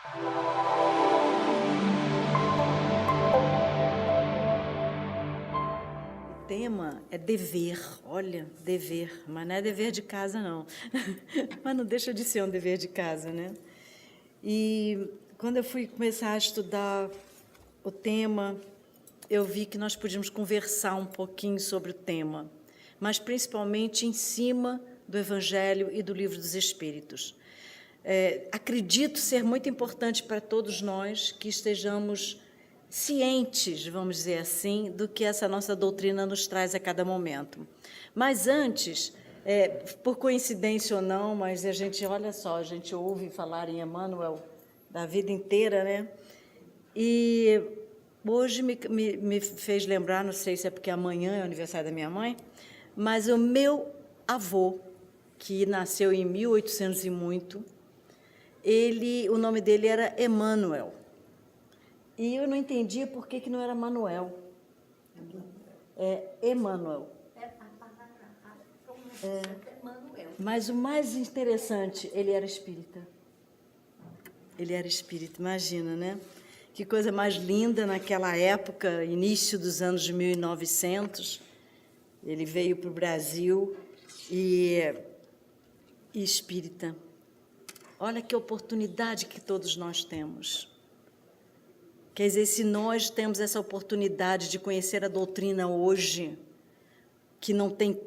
O tema é dever, olha, dever, mas não é dever de casa, não. Mas não deixa de ser um dever de casa, né? E quando eu fui começar a estudar o tema, eu vi que nós podíamos conversar um pouquinho sobre o tema, mas principalmente em cima do Evangelho e do Livro dos Espíritos. Acredito ser muito importante para todos nós que estejamos cientes, vamos dizer assim, do que essa nossa doutrina nos traz a cada momento. Mas antes, por coincidência ou não, mas a gente, olha só, a gente ouve falar em Emmanuel da vida inteira, né? E hoje me fez lembrar, não sei se é porque amanhã é o aniversário da minha mãe, mas o meu avô, que nasceu em 1800 e muito, o nome dele era Emmanuel. E eu não entendia por que não era Manuel. É Emmanuel. Mas o mais interessante, ele era espírita. Ele era espírita, imagina, né? Que coisa mais linda naquela época, início dos anos de 1900. Ele veio para o Brasil e espírita. Olha que oportunidade que todos nós temos. Quer dizer, se nós temos essa oportunidade de conhecer a doutrina hoje, que não tem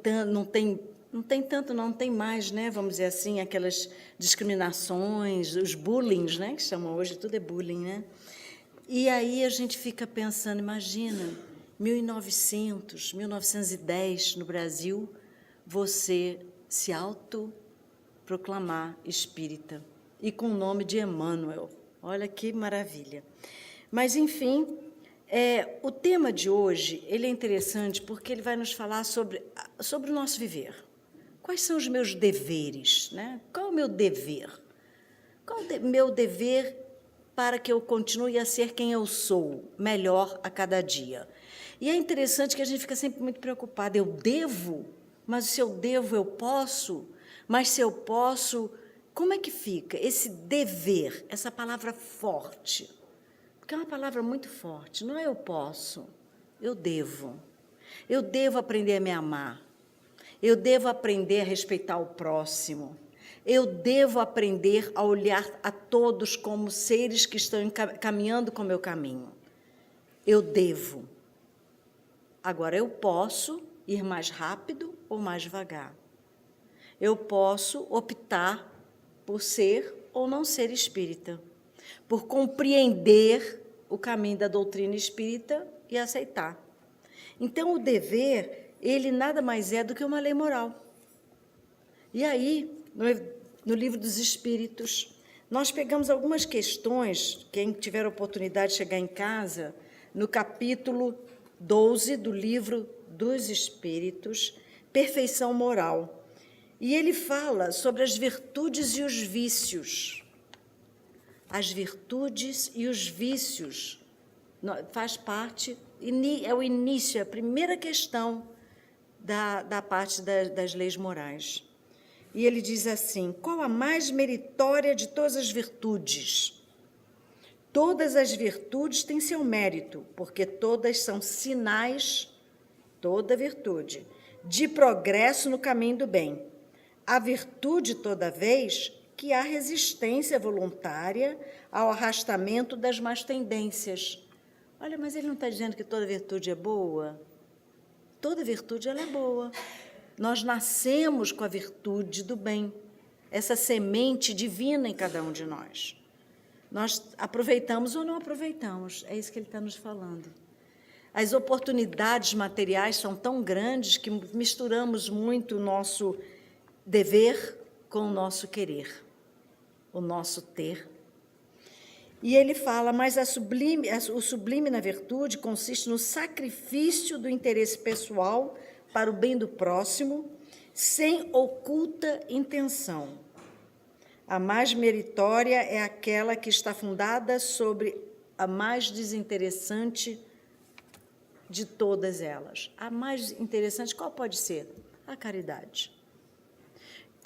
mais, né? Vamos dizer assim, aquelas discriminações, os bullying, né? Que chamam hoje, tudo é bullying, né? E aí a gente fica pensando, imagina, 1900, 1910, no Brasil, você se autoproclamar espírita, e com o nome de Emmanuel. Olha que maravilha. Mas, enfim, o tema de hoje ele é interessante porque ele vai nos falar sobre o nosso viver. Quais são os meus deveres? Né? Qual é o meu dever? Qual é o meu dever para que eu continue a ser quem eu sou, melhor a cada dia? E é interessante que a gente fica sempre muito preocupada. Eu devo? Mas se eu devo, eu posso? Mas se eu posso, como é que fica? Esse dever, essa palavra forte, porque é uma palavra muito forte, não é eu posso, eu devo. Eu devo aprender a me amar. Eu devo aprender a respeitar o próximo. Eu devo aprender a olhar a todos como seres que estão caminhando com o meu caminho. Eu devo. Agora, eu posso ir mais rápido ou mais devagar. Eu posso optar por ser ou não ser espírita, por compreender o caminho da doutrina espírita e aceitar. Então, o dever, ele nada mais é do que uma lei moral. E aí, no Livro dos Espíritos, nós pegamos algumas questões, quem tiver a oportunidade de chegar em casa, no capítulo 12 do Livro dos Espíritos, Perfeição Moral. E ele fala sobre as virtudes e os vícios. As virtudes e os vícios faz parte, é o início, é a primeira questão da parte das leis morais. E ele diz assim: qual a mais meritória de todas as virtudes? Todas as virtudes têm seu mérito, porque todas são sinais, toda virtude, de progresso no caminho do bem. A virtude, toda vez, que há resistência voluntária ao arrastamento das más tendências. Olha, mas ele não está dizendo que toda virtude é boa? Toda virtude ela é boa. Nós nascemos com a virtude do bem, essa semente divina em cada um de nós. Nós aproveitamos ou não aproveitamos, é isso que ele está nos falando. As oportunidades materiais são tão grandes que misturamos muito o nosso dever com o nosso querer, o nosso ter. E ele fala, mas o sublime na virtude consiste no sacrifício do interesse pessoal para o bem do próximo, sem oculta intenção. A mais meritória é aquela que está fundada sobre a mais desinteressante de todas elas. A mais interessante, qual pode ser? A caridade.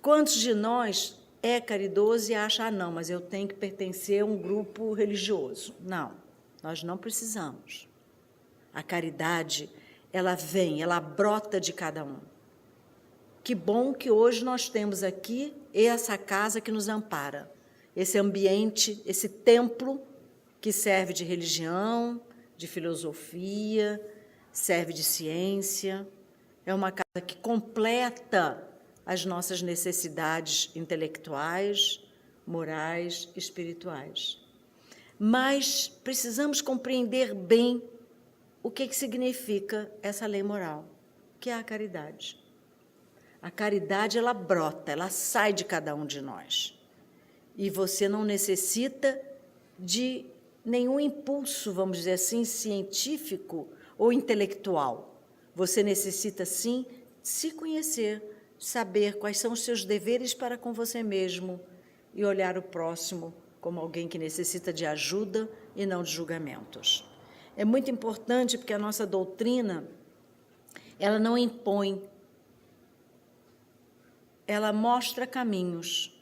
Quantos de nós é caridoso e acha, não, mas eu tenho que pertencer a um grupo religioso. Não, nós não precisamos. A caridade, ela vem, ela brota de cada um. Que bom que hoje nós temos aqui essa casa que nos ampara, esse ambiente, esse templo que serve de religião, de filosofia, serve de ciência. É uma casa que completa as nossas necessidades intelectuais, morais, espirituais. Mas precisamos compreender bem o que significa essa lei moral, que é a caridade. A caridade, ela brota, ela sai de cada um de nós. E você não necessita de nenhum impulso, vamos dizer assim, científico ou intelectual. Você necessita, sim, se conhecer, saber quais são os seus deveres para com você mesmo e olhar o próximo como alguém que necessita de ajuda e não de julgamentos. É muito importante porque a nossa doutrina, ela não impõe, ela mostra caminhos,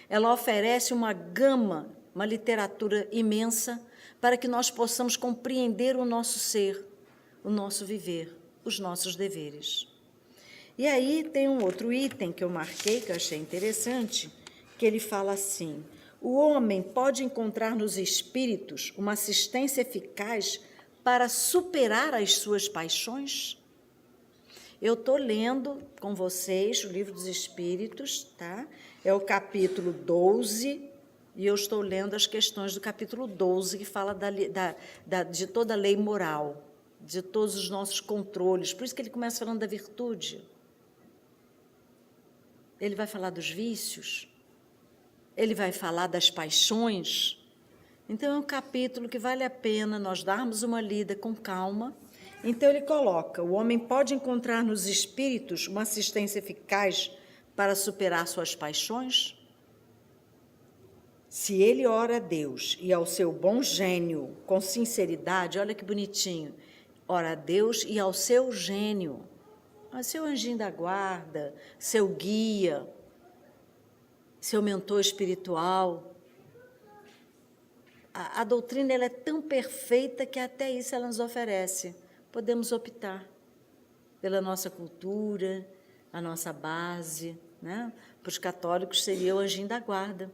ela oferece uma gama, uma literatura imensa para que nós possamos compreender o nosso ser, o nosso viver, os nossos deveres. E aí tem um outro item que eu marquei, que eu achei interessante, que ele fala assim: o homem pode encontrar nos espíritos uma assistência eficaz para superar as suas paixões? Eu estou lendo com vocês o Livro dos Espíritos, tá? É o capítulo 12, e eu estou lendo as questões do capítulo 12, que fala de toda a lei moral, de todos os nossos controles. Por isso que ele começa falando da virtude. Ele vai falar dos vícios, ele vai falar das paixões. Então, é um capítulo que vale a pena nós darmos uma lida com calma. Então, ele coloca: o homem pode encontrar nos espíritos uma assistência eficaz para superar suas paixões? Se ele ora a Deus e ao seu bom gênio, com sinceridade, olha que bonitinho, ora a Deus e ao seu gênio, ao seu anjinho da guarda, seu guia, seu mentor espiritual. A doutrina, ela é tão perfeita que até isso ela nos oferece. Podemos optar pela nossa cultura, a nossa base, né? Para os católicos seria o anjinho da guarda.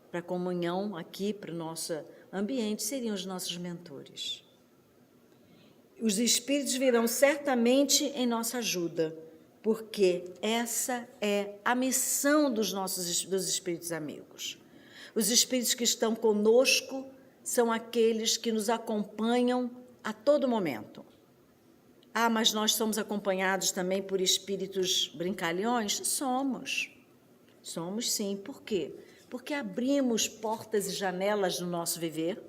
Para a comunhão aqui, para o nosso ambiente, seriam os nossos mentores. Os espíritos virão certamente em nossa ajuda, porque essa é a missão dos espíritos amigos. Os espíritos que estão conosco são aqueles que nos acompanham a todo momento. Ah, mas nós somos acompanhados também por espíritos brincalhões? Somos. Somos, sim. Por quê? Porque abrimos portas e janelas no nosso viver.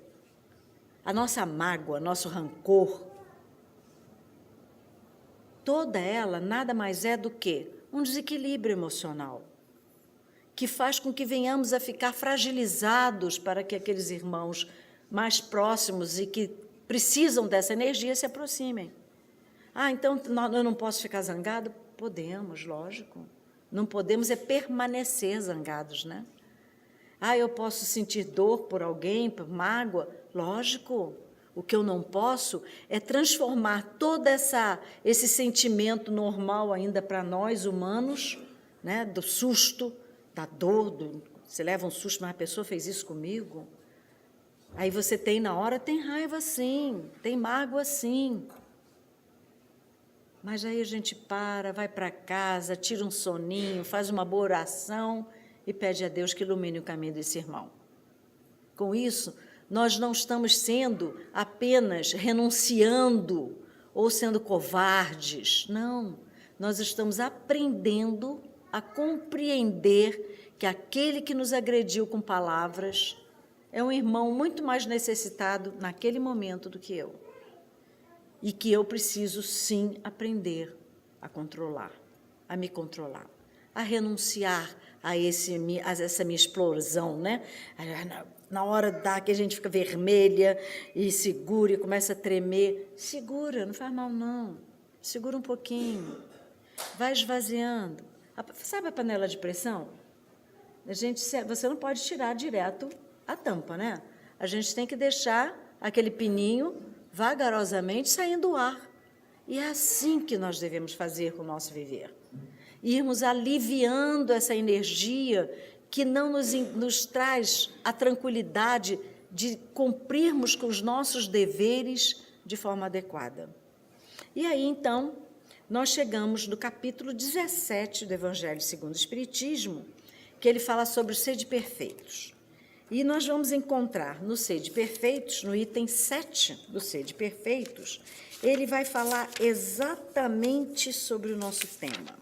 A nossa mágoa, nosso rancor, toda ela nada mais é do que um desequilíbrio emocional, que faz com que venhamos a ficar fragilizados para que aqueles irmãos mais próximos e que precisam dessa energia se aproximem. Ah, então eu não posso ficar zangado? Podemos, lógico. Não podemos é permanecer zangados, né? Ah, eu posso sentir dor por alguém, por mágoa? Lógico. O que eu não posso é transformar todo esse sentimento normal ainda para nós, humanos, né, do susto, da dor, você leva um susto, mas a pessoa fez isso comigo. Aí você tem, na hora, tem raiva sim, tem mágoa sim. Mas aí a gente vai para casa, tira um soninho, faz uma boa oração e pede a Deus que ilumine o caminho desse irmão. Com isso, nós não estamos sendo apenas renunciando ou sendo covardes. Não, nós estamos aprendendo a compreender que aquele que nos agrediu com palavras é um irmão muito mais necessitado naquele momento do que eu. E que eu preciso, sim, aprender a controlar, a me controlar, a renunciar a essa minha explosão, né? Na hora que a gente fica vermelha e segura e começa a tremer, segura, não faz mal não, segura um pouquinho, vai esvaziando. Sabe a panela de pressão? Você não pode tirar direto a tampa, né? A gente tem que deixar aquele pininho vagarosamente saindo o ar. E é assim que nós devemos fazer com o nosso viver. Irmos aliviando essa energia que não nos traz a tranquilidade de cumprirmos com os nossos deveres de forma adequada. E aí, então, nós chegamos no capítulo 17 do Evangelho segundo o Espiritismo, que ele fala sobre os sede perfeitos. E nós vamos encontrar no sede perfeitos, no item 7 do sede perfeitos, ele vai falar exatamente sobre o nosso tema.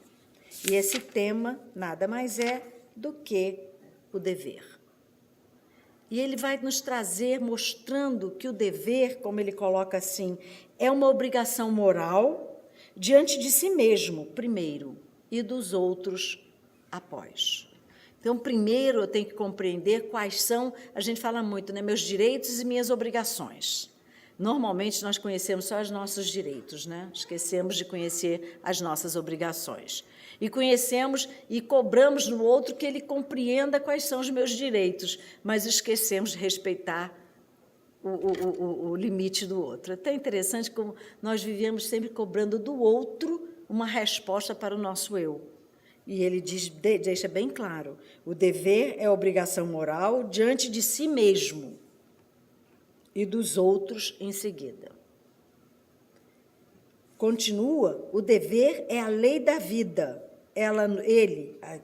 E esse tema nada mais é do que o dever. E ele vai nos trazer mostrando que o dever, como ele coloca assim, é uma obrigação moral diante de si mesmo, primeiro, e dos outros após. Então, primeiro eu tenho que compreender quais são, a gente fala muito, né, meus direitos e minhas obrigações. Normalmente nós conhecemos só os nossos direitos, né? Esquecemos de conhecer as nossas obrigações. E conhecemos e cobramos no outro que ele compreenda quais são os meus direitos, mas esquecemos de respeitar o limite do outro. É até interessante como nós vivemos sempre cobrando do outro uma resposta para o nosso eu. E ele deixa bem claro, o dever é obrigação moral diante de si mesmo e dos outros em seguida. Continua, o dever é a lei da vida.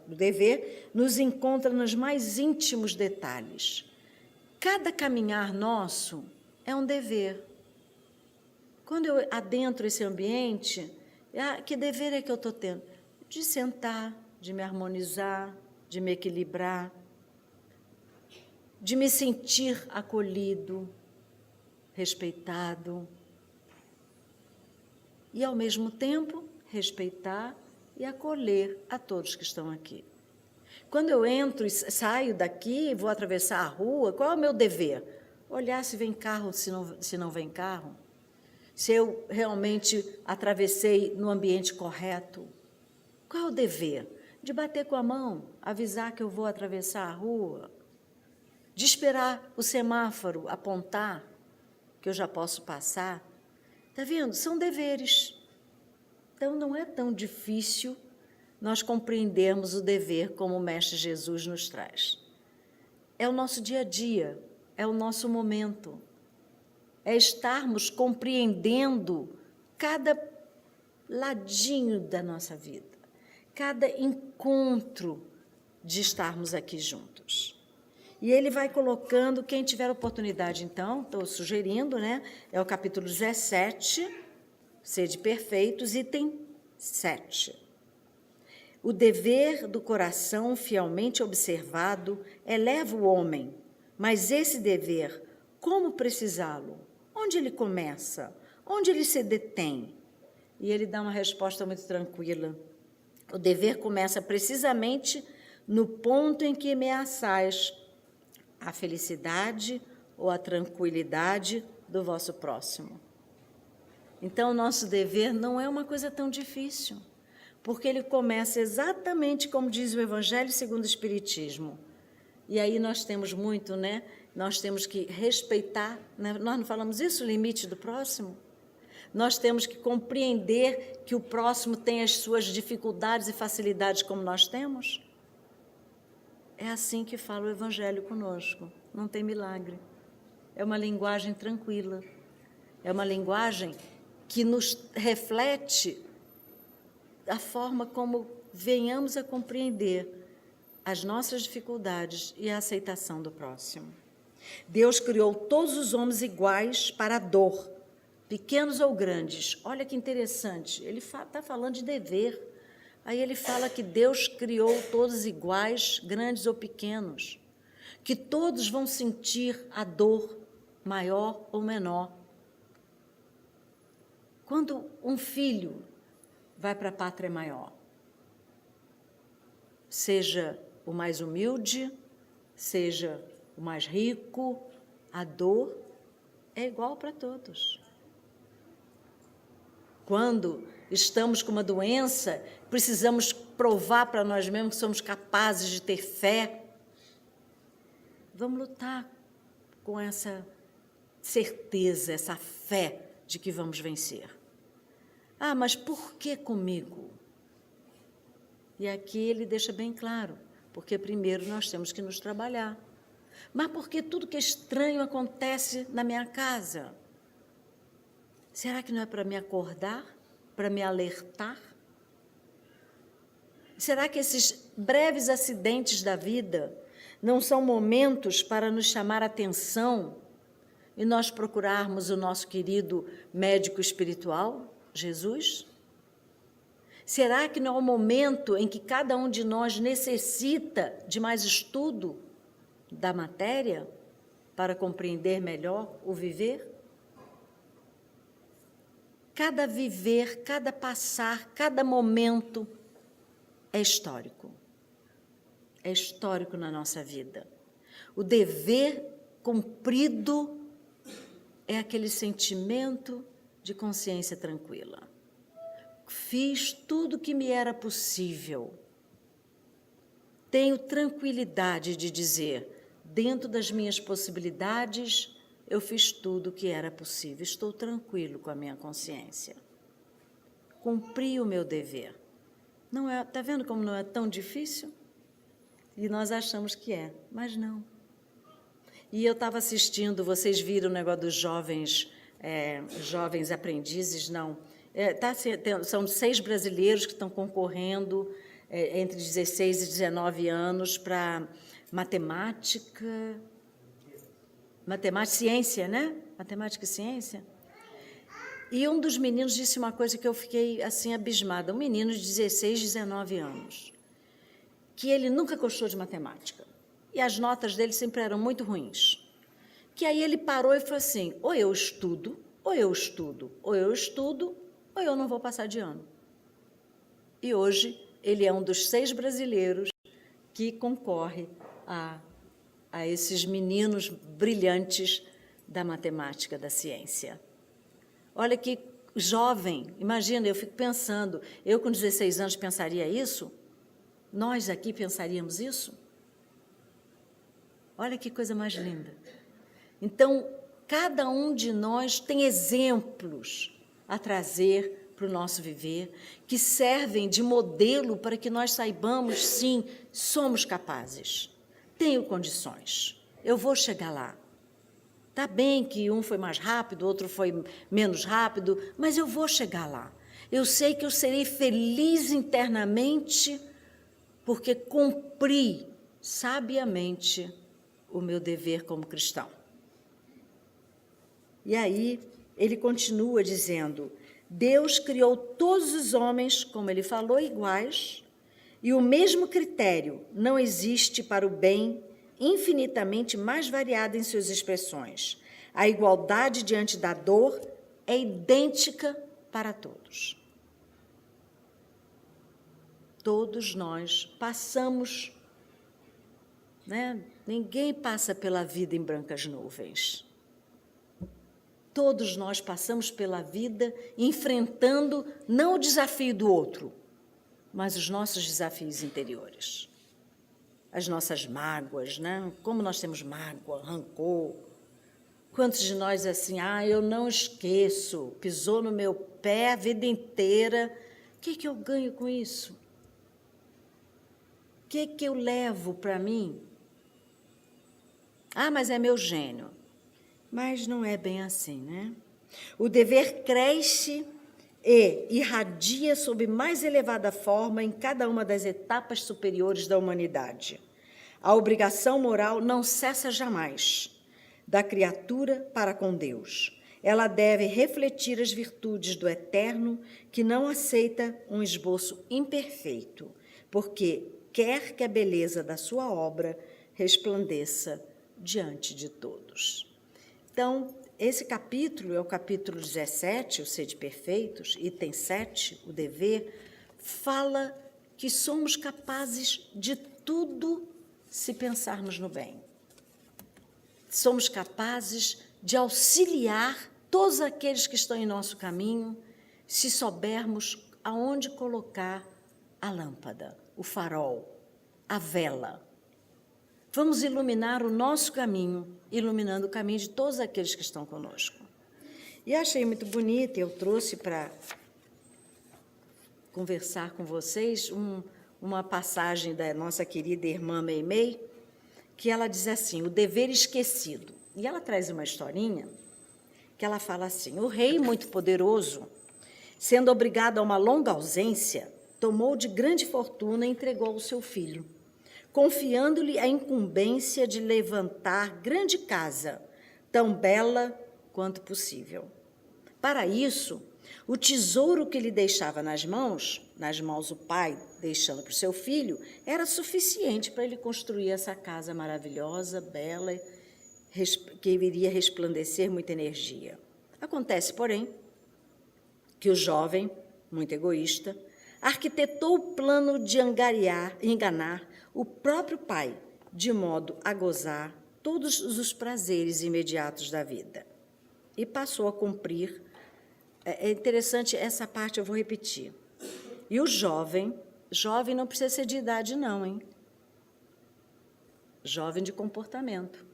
O dever, nos encontra nos mais íntimos detalhes. Cada caminhar nosso é um dever. Quando eu adentro esse ambiente, que dever é que eu estou tendo? De sentar, de me harmonizar, de me equilibrar, de me sentir acolhido, respeitado, e, ao mesmo tempo, respeitar e acolher a todos que estão aqui. Quando eu entro e saio daqui, vou atravessar a rua, qual é o meu dever? Olhar se vem carro, se não vem carro, se eu realmente atravessei no ambiente correto. Qual é o dever? De bater com a mão, avisar que eu vou atravessar a rua, de esperar o semáforo apontar que eu já posso passar. Está vendo? São deveres. Então, não é tão difícil nós compreendermos o dever como o Mestre Jesus nos traz. É o nosso dia a dia, é o nosso momento, é estarmos compreendendo cada ladinho da nossa vida, cada encontro de estarmos aqui juntos. E ele vai colocando, quem tiver oportunidade, então, estou sugerindo, né? É o capítulo 17, Sede Perfeitos, item 7. O dever do coração fielmente observado eleva o homem, mas esse dever, como precisá-lo? Onde ele começa? Onde ele se detém? E ele dá uma resposta muito tranquila. O dever começa precisamente no ponto em que ameaçais a felicidade ou a tranquilidade do vosso próximo. Então, o nosso dever não é uma coisa tão difícil, porque ele começa exatamente como diz o Evangelho segundo o Espiritismo. E aí nós temos muito, né? Nós temos que respeitar, né? Nós não falamos isso, o limite do próximo? Nós temos que compreender que o próximo tem as suas dificuldades e facilidades como nós temos. É assim que fala o Evangelho conosco, não tem milagre. É uma linguagem tranquila, é uma linguagem que nos reflete a forma como venhamos a compreender as nossas dificuldades e a aceitação do próximo. Deus criou todos os homens iguais para a dor, pequenos ou grandes. Olha que interessante, ele está falando de dever. Aí ele fala que Deus criou todos iguais, grandes ou pequenos, que todos vão sentir a dor maior ou menor. Quando um filho vai para a pátria maior, seja o mais humilde, seja o mais rico, a dor é igual para todos. Quando estamos com uma doença, precisamos provar para nós mesmos que somos capazes de ter fé Vamos lutar com essa certeza, essa fé de que vamos vencer. Ah, mas por que comigo? E aqui ele deixa bem claro, porque primeiro nós temos que nos trabalhar. Mas porque tudo que é estranho acontece na minha casa? Será que não é para me acordar? Para me alertar? Será que esses breves acidentes da vida não são momentos para nos chamar a atenção e nós procurarmos o nosso querido médico espiritual, Jesus? Será que não é o momento em que cada um de nós necessita de mais estudo da matéria para compreender melhor o viver? Cada viver, cada passar, cada momento é histórico. É histórico na nossa vida. O dever cumprido é aquele sentimento de consciência tranquila. Fiz tudo o que me era possível. Tenho tranquilidade de dizer, dentro das minhas possibilidades, eu fiz tudo o que era possível. Estou tranquilo com a minha consciência. Cumpri o meu dever. Não é, está vendo como não é tão difícil? E nós achamos que é, mas não. E eu estava assistindo, vocês viram o negócio dos jovens aprendizes, não? São 6 brasileiros que estão concorrendo entre 16 e 19 anos para matemática, ciência, né? Matemática e ciência. E um dos meninos disse uma coisa que eu fiquei assim abismada, um menino de 16, 19 anos, que ele nunca gostou de matemática, e as notas dele sempre eram muito ruins. Que aí ele parou e falou assim, ou eu estudo, ou eu estudo, ou eu estudo, ou eu não vou passar de ano. E hoje ele é um dos 6 brasileiros que concorre a esses meninos brilhantes da matemática, da ciência. Olha que jovem, imagina, eu fico pensando, eu com 16 anos pensaria isso? Nós aqui pensaríamos isso? Olha que coisa mais linda. Então, cada um de nós tem exemplos a trazer para o nosso viver, que servem de modelo para que nós saibamos, sim, somos capazes, tenho condições, eu vou chegar lá. Está bem que um foi mais rápido, outro foi menos rápido, mas eu vou chegar lá. Eu sei que eu serei feliz internamente porque cumpri sabiamente o meu dever como cristão. E aí ele continua dizendo, Deus criou todos os homens, como ele falou, iguais, e o mesmo critério não existe para o bem infinitamente mais variado em suas expressões. A igualdade diante da dor é idêntica para todos. Todos nós passamos, né? Ninguém passa pela vida em brancas nuvens. Todos nós passamos pela vida enfrentando não o desafio do outro, mas os nossos desafios interiores. As nossas mágoas, né? Como nós temos mágoa, rancor. Quantos de nós assim, eu não esqueço, pisou no meu pé a vida inteira, o que eu ganho com isso? O que eu levo para mim? Mas é meu gênio. Mas não é bem assim, né? O dever cresce e irradia sob mais elevada forma em cada uma das etapas superiores da humanidade. A obrigação moral não cessa jamais da criatura para com Deus. Ela deve refletir as virtudes do Eterno, que não aceita um esboço imperfeito, porque quer que a beleza da sua obra resplandeça diante de todos. Então, esse capítulo é o capítulo 17, o Sede Perfeitos, item 7, o dever, fala que somos capazes de tudo se pensarmos no bem. Somos capazes de auxiliar todos aqueles que estão em nosso caminho, se soubermos aonde colocar a lâmpada, o farol, a vela. Vamos iluminar o nosso caminho, iluminando o caminho de todos aqueles que estão conosco. E achei muito bonito, eu trouxe para conversar com vocês uma passagem da nossa querida irmã Meimei, que ela diz assim, o dever esquecido. E ela traz uma historinha que ela fala assim, o rei muito poderoso, sendo obrigado a uma longa ausência, tomou de grande fortuna e entregou ao seu filho, confiando-lhe a incumbência de levantar grande casa, tão bela quanto possível. Para isso, o tesouro que lhe deixava nas mãos o pai, deixando para o seu filho, era suficiente para ele construir essa casa maravilhosa, bela, que iria resplandecer muita energia. Acontece, porém, que o jovem, muito egoísta, arquitetou o plano de enganar o próprio pai, de modo a gozar todos os prazeres imediatos da vida. E passou a cumprir. É interessante, essa parte eu vou repetir. E o jovem não precisa ser de idade, não, hein? Jovem de comportamento.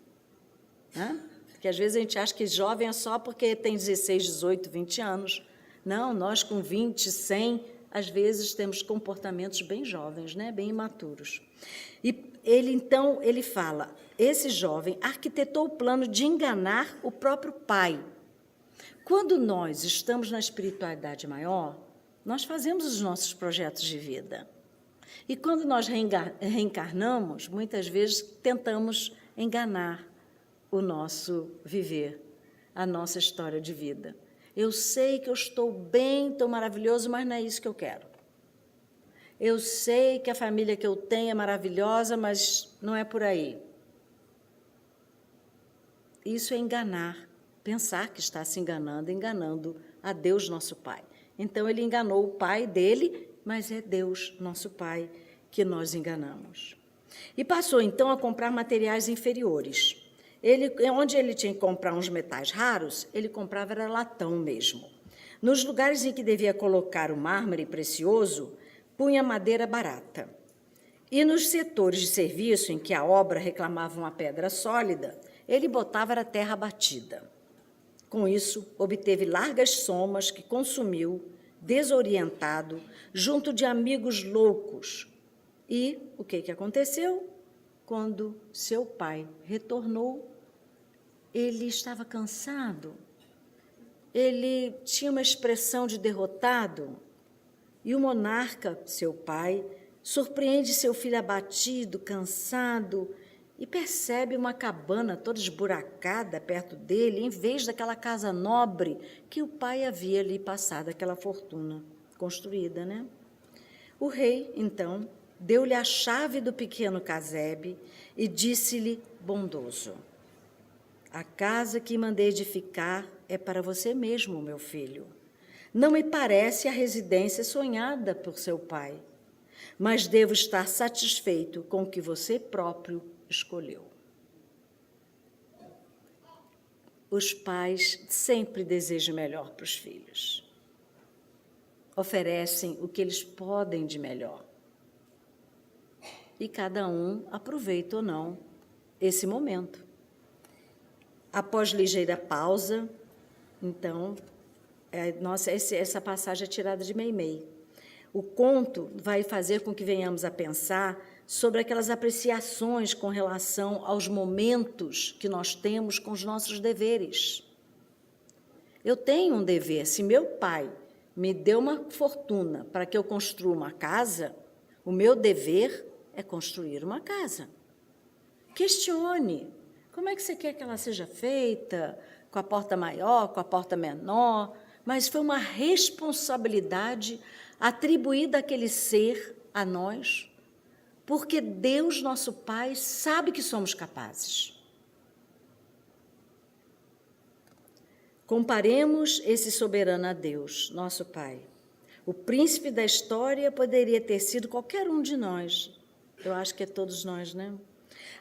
Né? Porque às vezes a gente acha que jovem é só porque tem 16, 18, 20 anos. Não, nós com 20, 100, às vezes temos comportamentos bem jovens, né? Bem imaturos. E ele fala, esse jovem arquitetou o plano de enganar o próprio pai. Quando nós estamos na espiritualidade maior, nós fazemos os nossos projetos de vida. E quando nós reencarnamos, muitas vezes tentamos enganar o nosso viver, a nossa história de vida. Eu sei que eu estou bem, estou maravilhoso, mas não é isso que eu quero. Eu sei que a família que eu tenho é maravilhosa, mas não é por aí. Isso é enganar. Pensar que está se enganando a Deus, nosso Pai. Então, ele enganou o pai dele, mas é Deus, nosso Pai, que nós enganamos. E passou, então, a comprar materiais inferiores. Onde ele tinha que comprar uns metais raros, ele comprava era latão mesmo. Nos lugares em que devia colocar o mármore precioso, punha madeira barata. E nos setores de serviço em que a obra reclamava uma pedra sólida, ele botava a terra batida. Com isso, obteve largas somas que consumiu, desorientado, junto de amigos loucos. E o que aconteceu? Quando seu pai retornou, ele estava cansado, ele tinha uma expressão de derrotado, e o monarca, seu pai, surpreende seu filho abatido, cansado, e percebe uma cabana toda esburacada perto dele, em vez daquela casa nobre que o pai havia lhe passado, aquela fortuna construída, né? O rei, então, deu-lhe a chave do pequeno casebre e disse-lhe, bondoso, a casa que mandei edificar é para você mesmo, meu filho. Não me parece a residência sonhada por seu pai, mas devo estar satisfeito com o que você próprio escolheu. Os pais sempre desejam melhor para os filhos. Oferecem o que eles podem de melhor. E cada um aproveita ou não esse momento. Após ligeira pausa, então, essa passagem é tirada de Meimei. O conto vai fazer com que venhamos a pensar sobre aquelas apreciações com relação aos momentos que nós temos com os nossos deveres. Eu tenho um dever. Se meu pai me deu uma fortuna para que eu construa uma casa, o meu dever é construir uma casa. Questione. Como é que você quer que ela seja feita? Com a porta maior, com a porta menor? Mas foi uma responsabilidade atribuída àquele ser a nós, porque Deus, nosso Pai, sabe que somos capazes. Comparemos esse soberano a Deus, nosso Pai. O príncipe da história poderia ter sido qualquer um de nós. Eu acho que é todos nós, né?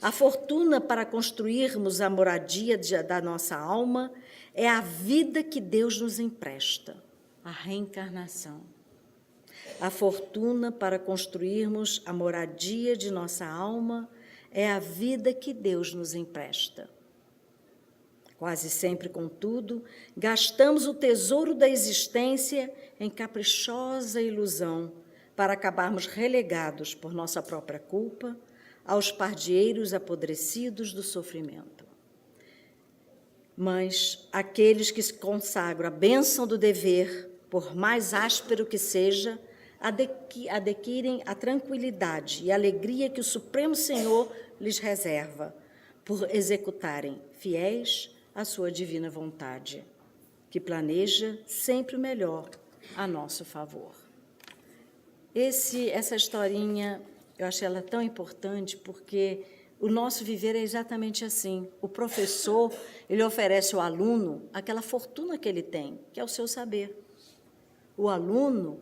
A fortuna para construirmos a moradia da nossa alma é a vida que Deus nos empresta, a reencarnação. A fortuna para construirmos a moradia de nossa alma é a vida que Deus nos empresta. Quase sempre, contudo, gastamos o tesouro da existência em caprichosa ilusão para acabarmos relegados, por nossa própria culpa, aos pardieiros apodrecidos do sofrimento. Mas aqueles que se consagram à bênção do dever, por mais áspero que seja, adquirem a tranquilidade e a alegria que o Supremo Senhor lhes reserva, por executarem fiéis a sua divina vontade, que planeja sempre o melhor a nosso favor. Essa historinha, eu achei ela tão importante, porque o nosso viver é exatamente assim. O professor, ele oferece ao aluno aquela fortuna que ele tem, que é o seu saber. O aluno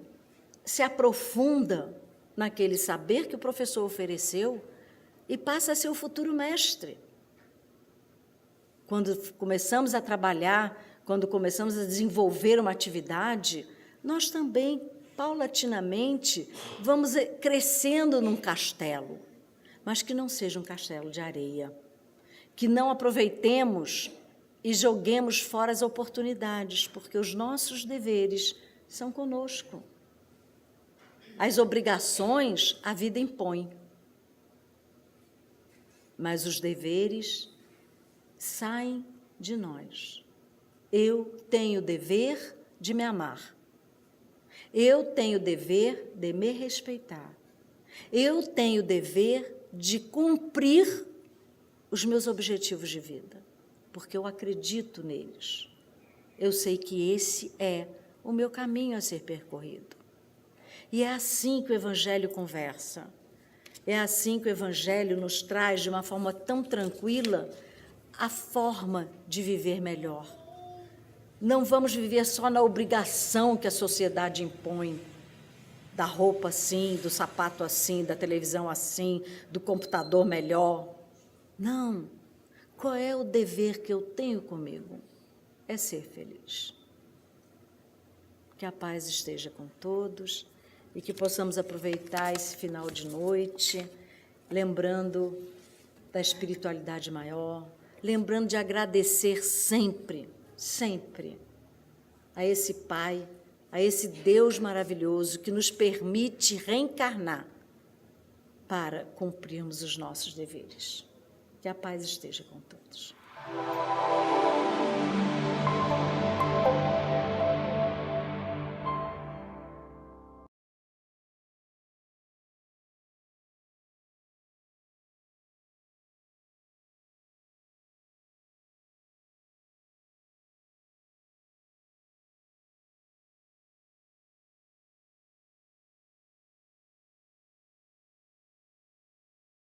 se aprofunda naquele saber que o professor ofereceu e passa a ser o futuro mestre. Quando começamos a trabalhar, quando começamos a desenvolver uma atividade, nós também, paulatinamente, vamos crescendo num castelo, mas que não seja um castelo de areia, que não aproveitemos e joguemos fora as oportunidades, porque os nossos deveres são conosco. As obrigações a vida impõe, mas os deveres saem de nós. Eu tenho o dever de me amar. Eu tenho o dever de me respeitar. Eu tenho o dever de cumprir os meus objetivos de vida, porque eu acredito neles. Eu sei que esse é o meu caminho a ser percorrido. E é assim que o Evangelho conversa. É assim que o Evangelho nos traz, de uma forma tão tranquila, a forma de viver melhor. Não vamos viver só na obrigação que a sociedade impõe, da roupa assim, do sapato assim, da televisão assim, do computador melhor. Não. Qual é o dever que eu tenho comigo? É ser feliz. Que a paz esteja com todos e que possamos aproveitar esse final de noite, lembrando da espiritualidade maior, lembrando de agradecer sempre, sempre, a esse Pai, a esse Deus maravilhoso que nos permite reencarnar para cumprirmos os nossos deveres. Que a paz esteja com todos.